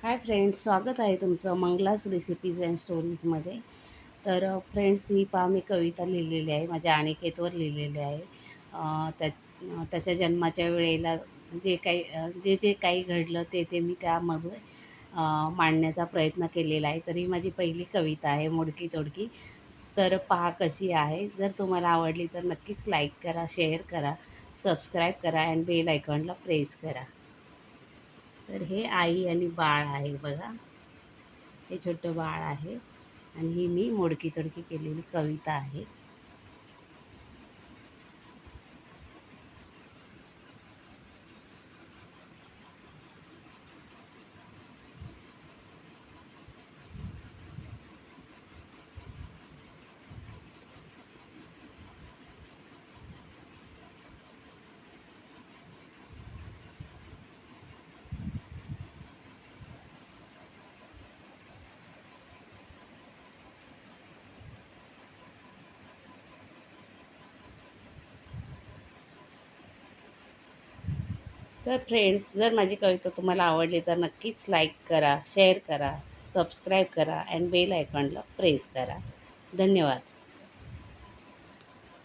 Hi friends, स्वागत आहे तुमचं मंगलास रेसिपीज अँड स्टोरीजमध्ये. तर फ्रेंड्स, ही पहा मी कविता लिहिलेली आहे, माझ्या अनिकेतवर लिहिलेली आहे. त्याच्या जन्माच्या वेळेला जे जे काही घडलं ते मी त्यामध्ये मांडण्याचा प्रयत्न केलेला आहे. तर ही माझी पहिली कविता आहे, मोडकी तोडकी. तर पहा कशी आहे. जर तुम्हाला आवडली तर नक्कीच लाईक करा, शेअर करा, सबस्क्राईब करा आणि बेल आयकॉनला प्रेस करा. तर हे आई आणि बाळ आहे बघा. हे छोटं बाळ आहे आणि ही मी मोडकी तोडकी केलेली कविता आहे. तर फ्रेंड्स, जर माझी कविता तुम्हाला आवडली तर नक्कीच लाईक करा, शेअर करा, सबस्क्राईब करा आणि बेल आयकॉनला प्रेस करा. धन्यवाद.